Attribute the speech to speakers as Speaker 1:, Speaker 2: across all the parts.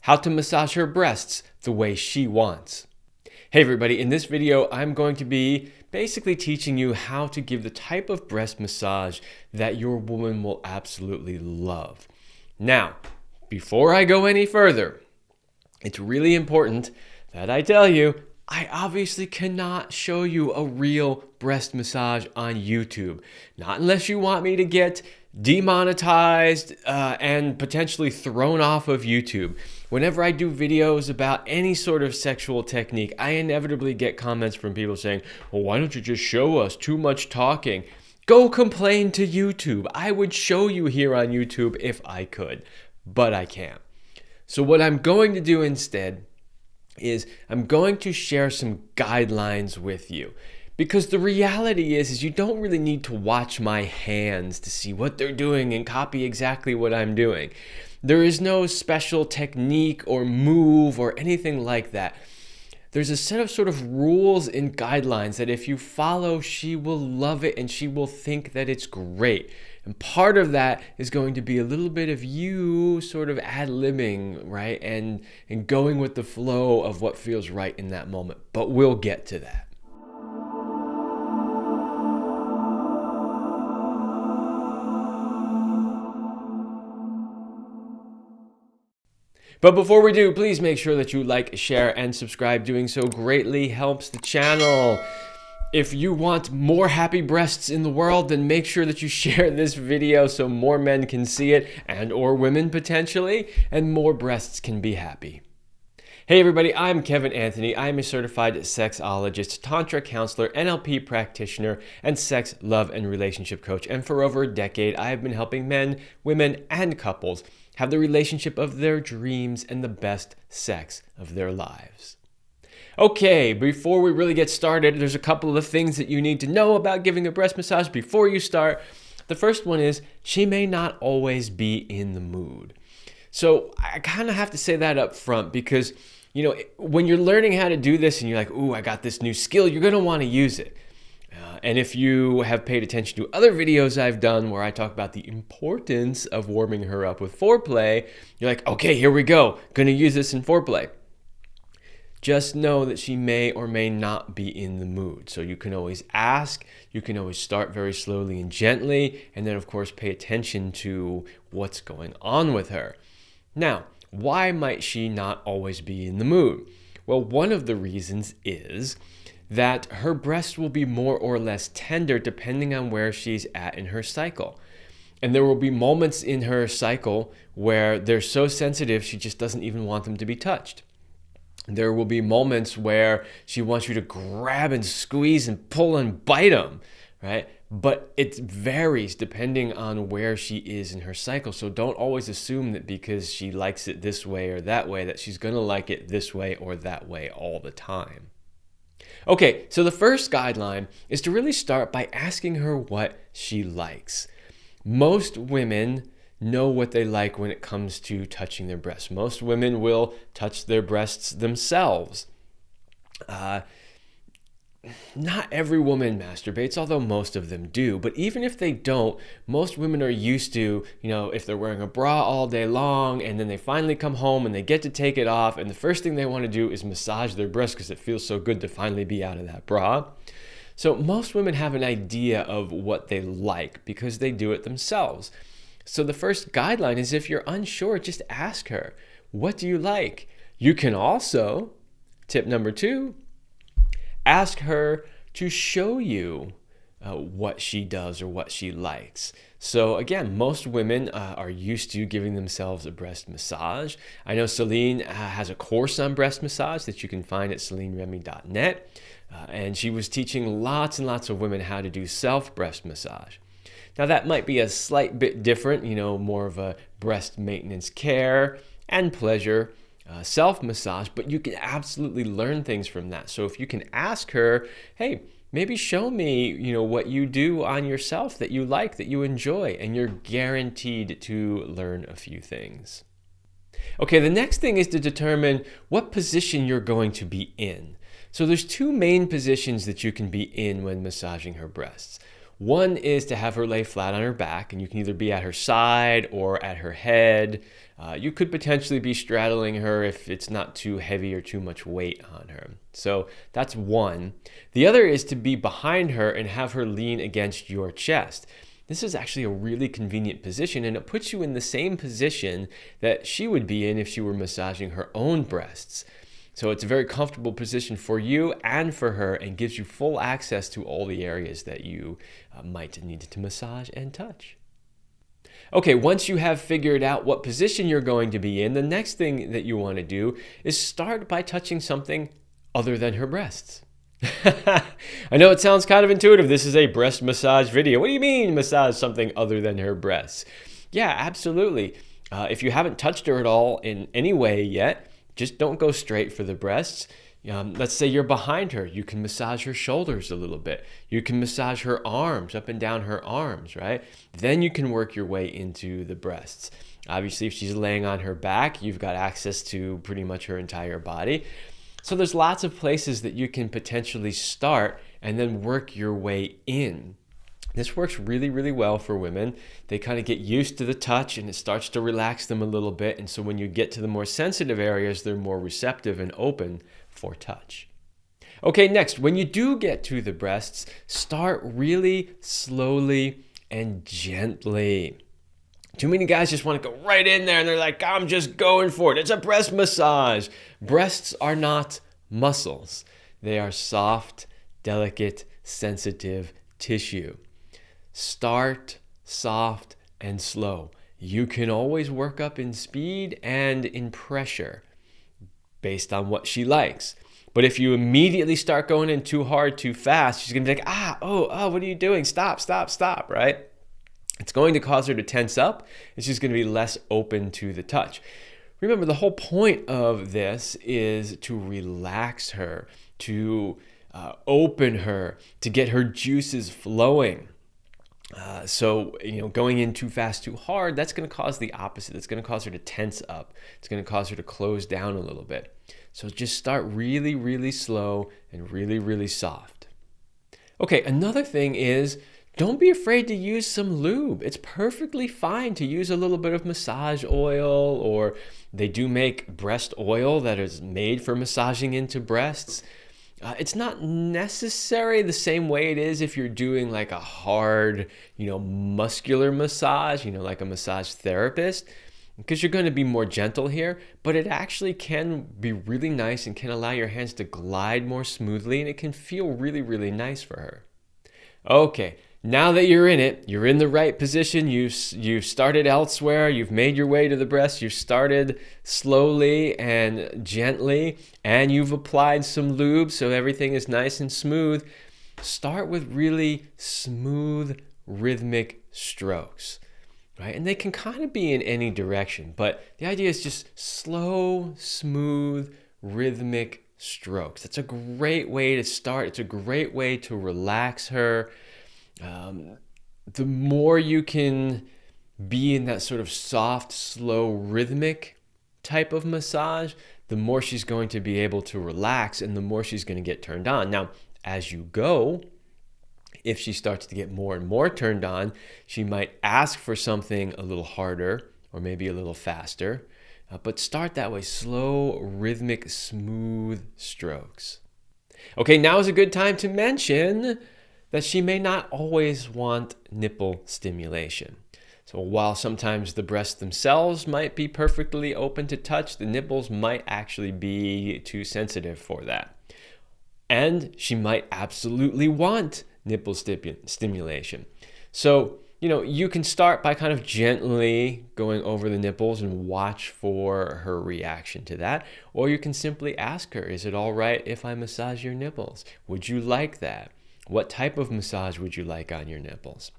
Speaker 1: how to massage her breasts the way she wants. Hey everybody, in this video, I'm going to be basically teaching you how to give the type of breast massage that your woman will absolutely love. Now, before I go any further, it's really important that I tell you, I obviously cannot show you a real breast massage on YouTube. Not unless you want me to get demonetized and potentially thrown off of YouTube. Whenever I do videos about any sort of sexual technique, I inevitably get comments from people saying, well, why don't you just show us? Too much talking. Go complain to YouTube. I would show you here on YouTube if I could, but I can't. So what I'm going to do instead is I'm going to share some guidelines with you. Because the reality is you don't really need to watch my hands to see what they're doing and copy exactly what I'm doing. There is no special technique or move or anything like that. There's a set of sort of rules and guidelines that if you follow, she will love it and she will think that it's great. And part of that is going to be a little bit of you sort of ad-libbing, right? And going with the flow of what feels right in that moment. But we'll get to that. But before we do, please make sure that you like, share, and subscribe. Doing so greatly helps the channel. If you want more happy breasts in the world, then make sure that you share this video so more men can see it, and or women potentially, and more breasts can be happy. Hey everybody, I'm Kevin Anthony. I'm a certified sexologist, Tantra Counselor, NLP Practitioner, and sex, love, and relationship coach. And for over a decade, I have been helping men, women, and couples have the relationship of their dreams and the best sex of their lives. Okay, before we really get started, there's a couple of things that you need to know about giving a breast massage before you start. The first one is she may not always be in the mood. So I kind of have to say that up front because, you know, when you're learning how to do this and you're like, ooh, I got this new skill, you're going to want to use it. And if you have paid attention to other videos I've done where I talk about the importance of warming her up with foreplay, you're like, okay, here we go. Going to use this in foreplay. Just know that she may or may not be in the mood. So you can always ask, you can always start very slowly and gently, and then of course pay attention to what's going on with her. Now, why might she not always be in the mood? Well, one of the reasons is that her breasts will be more or less tender depending on where she's at in her cycle. And there will be moments in her cycle where they're so sensitive she just doesn't even want them to be touched. There will be moments where she wants you to grab and squeeze and pull and bite them, right? But it varies depending on where she is in her cycle. So don't always assume that because she likes it this way or that way, that she's going to like it this way or that way all the time. Okay, so the first guideline is to really start by asking her what she likes. Most women know what they like when it comes to touching their breasts. Most women will touch their breasts themselves. Not every woman masturbates, although most of them do. But even if they don't, most women are used to, you know, if they're wearing a bra all day long and then they finally come home and they get to take it off and the first thing they want to do is massage their breasts because it feels so good to finally be out of that bra. So most women have an idea of what they like because they do it themselves. So the first guideline is if you're unsure, just ask her, what do you like? You can also, tip number 2, ask her to show you what she does or what she likes. So again, most women are used to giving themselves a breast massage. I know Celine has a course on breast massage that you can find at CelineRemy.net. And she was teaching lots and lots of women how to do self-breast massage. Now that might be a slight bit different, you know, more of a breast maintenance care and pleasure self-massage, but you can absolutely learn things from that. So if you can ask her, hey, maybe show me, you know, what you do on yourself that you like, that you enjoy, and you're guaranteed to learn a few things. Okay, the next thing is to determine what position you're going to be in. So there's 2 main positions that you can be in when massaging her breasts. One is to have her lay flat on her back, and you can either be at her side or at her head. You could potentially be straddling her if it's not too heavy or too much weight on her. So that's one. The other is to be behind her and have her lean against your chest. This is actually a really convenient position, and it puts you in the same position that she would be in if she were massaging her own breasts. So it's a very comfortable position for you and for her, and gives you full access to all the areas that you might need to massage and touch. Okay, once you have figured out what position you're going to be in, the next thing that you want to do is start by touching something other than her breasts. I know it sounds kind of intuitive. This is a breast massage video. What do you mean massage something other than her breasts? Yeah, absolutely. If you haven't touched her at all in any way yet, just don't go straight for the breasts. Let's say you're behind her. You can massage her shoulders a little bit. You can massage her arms, up and down her arms, right? Then you can work your way into the breasts. Obviously, if she's laying on her back, you've got access to pretty much her entire body. So there's lots of places that you can potentially start and then work your way in. This works really, really well for women. They kind of get used to the touch and it starts to relax them a little bit. And so when you get to the more sensitive areas, they're more receptive and open for touch. Okay, next, when you do get to the breasts, start really slowly and gently. Too many guys just want to go right in there and they're like, I'm just going for it. It's a breast massage. Breasts are not muscles. They are soft, delicate, sensitive tissue. Start soft and slow. You can always work up in speed and in pressure based on what she likes. But if you immediately start going in too hard, too fast, she's going to be like, what are you doing? Stop, right? It's going to cause her to tense up, and she's going to be less open to the touch. Remember, the whole point of this is to relax her, to open her, to get her juices flowing. So going in too fast, too hard, that's going to cause the opposite. It's going to cause her to tense up. It's going to cause her to close down a little bit. So just start really, really slow and really, really soft. Okay, another thing is, don't be afraid to use some lube. It's perfectly fine to use a little bit of massage oil, or they do make breast oil that is made for massaging into breasts. It's not necessary the same way it is if you're doing like a hard, muscular massage, like a massage therapist, because you're going to be more gentle here, but it actually can be really nice and can allow your hands to glide more smoothly, and it can feel really, really nice for her. Okay. Now that you're in it, you're in the right position, you've started elsewhere, you've made your way to the breast, you've started slowly and gently, and you've applied some lube so everything is nice and smooth. Start with really smooth, rhythmic strokes, right? And they can kind of be in any direction, but the idea is just slow, smooth, rhythmic strokes. That's a great way to start. It's a great way to relax her. The more you can be in that sort of soft, slow, rhythmic type of massage, the more she's going to be able to relax and the more she's going to get turned on. Now, as you go, if she starts to get more and more turned on, she might ask for something a little harder or maybe a little faster. But start that way, slow, rhythmic, smooth strokes. Okay, now is a good time to mention that she may not always want nipple stimulation. So while sometimes the breasts themselves might be perfectly open to touch, the nipples might actually be too sensitive for that. And she might absolutely want nipple stimulation. So, you can start by kind of gently going over the nipples and watch for her reaction to that. Or you can simply ask her, is it all right if I massage your nipples? Would you like that? What type of massage would you like on your nipples?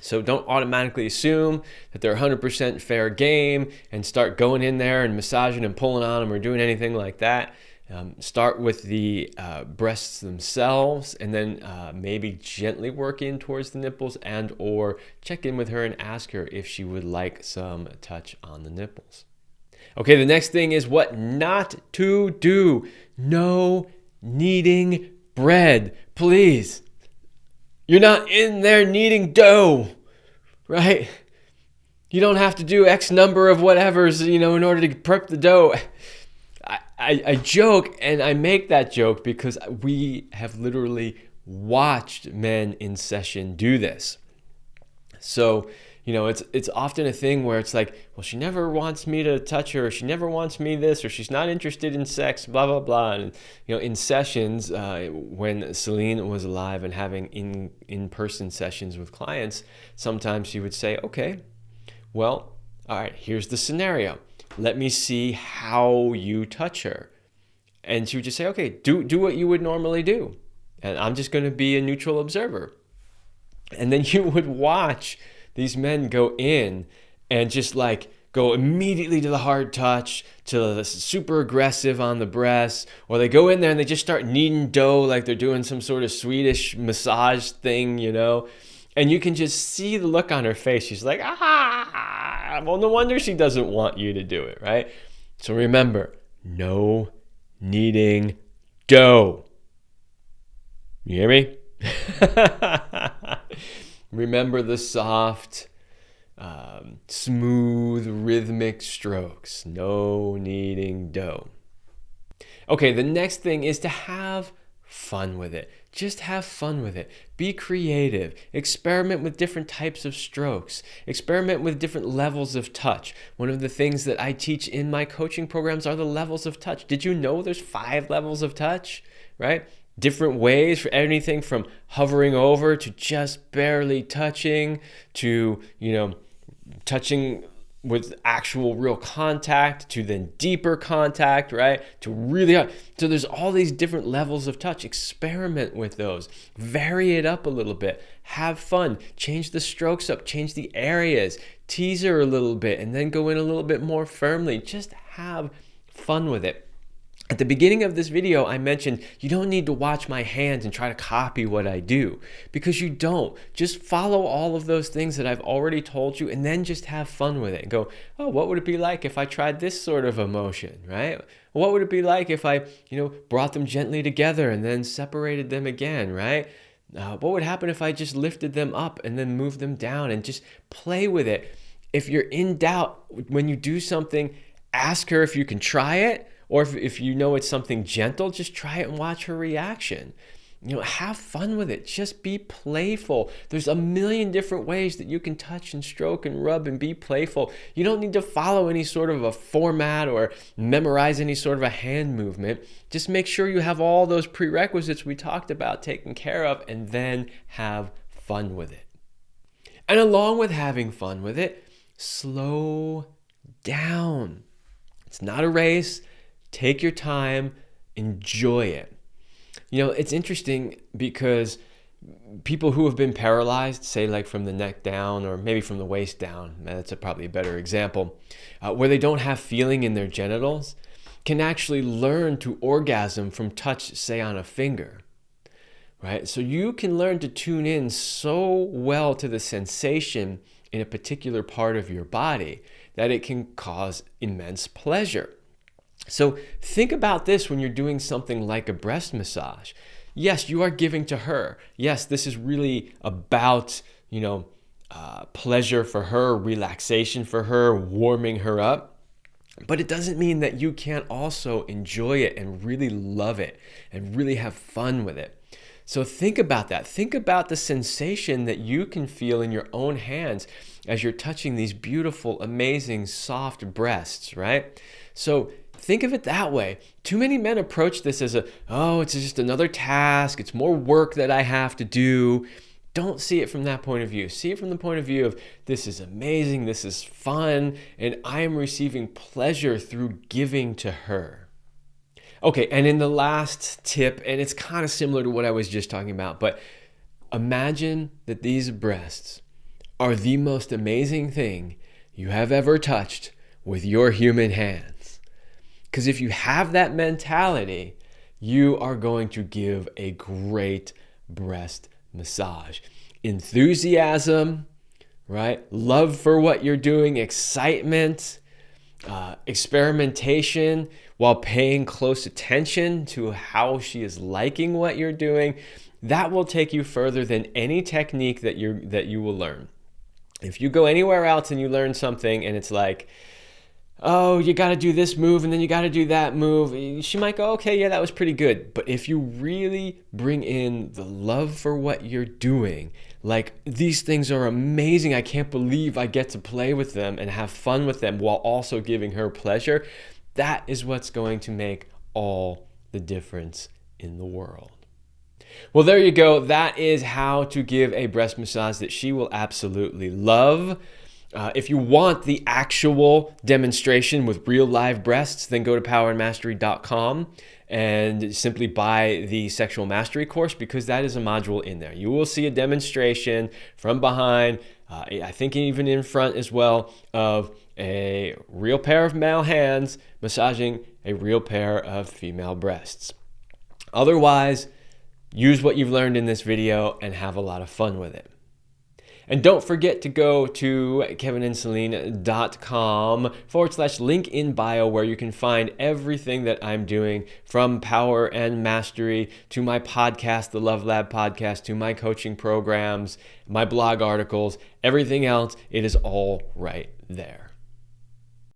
Speaker 1: So don't automatically assume that they're 100% fair game and start going in there and massaging and pulling on them or doing anything like that. Start with the breasts themselves and then maybe gently work in towards the nipples and or check in with her and ask her if she would like some touch on the nipples. Okay, the next thing is what not to do. No kneading bread, please. You're not in there kneading dough, right? You don't have to do X number of whatevers, in order to prep the dough. I joke, and I make that joke because we have literally watched men in session do this. So, it's often a thing where it's like, well, she never wants me to touch her, or she never wants me this, or she's not interested in sex, blah, blah, blah. And, in sessions, when Celine was alive and having in-person sessions with clients, sometimes she would say, okay, well, all right, here's the scenario. Let me see how you touch her. And she would just say, okay, do what you would normally do. And I'm just going to be a neutral observer. And then you would watch these men go in and just go immediately to the hard touch, to the super aggressive on the breasts, or they go in there and they just start kneading dough like they're doing some sort of Swedish massage thing, And you can just see the look on her face. She's like, well, no wonder she doesn't want you to do it, right? So remember, no kneading dough. You hear me? Remember the soft, smooth, rhythmic strokes. No kneading dough. Okay, the next thing is to have fun with it. Just have fun with it. Be creative. Experiment with different types of strokes. Experiment with different levels of touch. One of the things that I teach in my coaching programs are the levels of touch. Did you know there's 5 levels of touch, right? Different ways, for anything from hovering over to just barely touching to, touching with actual real contact to then deeper contact, right? To really, so there's all these different levels of touch. Experiment with those. Vary it up a little bit. Have fun. Change the strokes up. Change the areas. Tease her a little bit and then go in a little bit more firmly. Just have fun with it. At the beginning of this video, I mentioned you don't need to watch my hands and try to copy what I do, because you don't. Just follow all of those things that I've already told you and then just have fun with it and go, oh, what would it be like if I tried this sort of emotion, right? What would it be like if I, brought them gently together and then separated them again, right? What would happen if I just lifted them up and then moved them down, and just play with it? If you're in doubt when you do something, ask her if you can try it. Or if you know it's something gentle, just try it and watch her reaction. Have fun with it. Just be playful. There's a million different ways that you can touch and stroke and rub and be playful. You don't need to follow any sort of a format or memorize any sort of a hand movement. Just make sure you have all those prerequisites we talked about taken care of, and then have fun with it. And along with having fun with it, slow down. It's not a race. Take your time, enjoy it. It's interesting because people who have been paralyzed, say like from the neck down or maybe from the waist down, that's probably a better example, where they don't have feeling in their genitals, can actually learn to orgasm from touch, say on a finger, right? So you can learn to tune in so well to the sensation in a particular part of your body that it can cause immense pleasure. So think about this when you're doing something like a breast massage. Yes, you are giving to her. Yes, this is really about, pleasure for her, relaxation for her, warming her up. But it doesn't mean that you can't also enjoy it and really love it and really have fun with it. So think about that. Think about the sensation that you can feel in your own hands as you're touching these beautiful, amazing, soft breasts, right? So think of it that way. Too many men approach this as it's just another task. It's more work that I have to do. Don't see it from that point of view. See it from the point of view of, this is amazing, this is fun, and I am receiving pleasure through giving to her. Okay, and in the last tip, and it's kind of similar to what I was just talking about, but imagine that these breasts are the most amazing thing you have ever touched with your human hands. Because if you have that mentality, you are going to give a great breast massage. Enthusiasm, right? Love for what you're doing, excitement, experimentation, while paying close attention to how she is liking what you're doing. that will take you further than any technique that you will learn. If you go anywhere else and you learn something and it's like, oh, you got to do this move and then you got to do that move, she might go, okay, yeah, that was pretty good. But if you really bring in the love for what you're doing, like, these things are amazing, I can't believe I get to play with them and have fun with them while also giving her pleasure, that is what's going to make all the difference in the world. Well, there you go. That is how to give a breast massage that she will absolutely love. If you want the actual demonstration with real live breasts, then go to powerandmastery.com and simply buy the Sexual Mastery course, because that is a module in there. You will see a demonstration from behind, I think even in front as well, of a real pair of male hands massaging a real pair of female breasts. Otherwise, use what you've learned in this video and have a lot of fun with it. And don't forget to go to kevinandceline.com/link in bio, where you can find everything that I'm doing, from Power and Mastery to my podcast, the Love Lab podcast, to my coaching programs, my blog articles, everything else. It is all right there.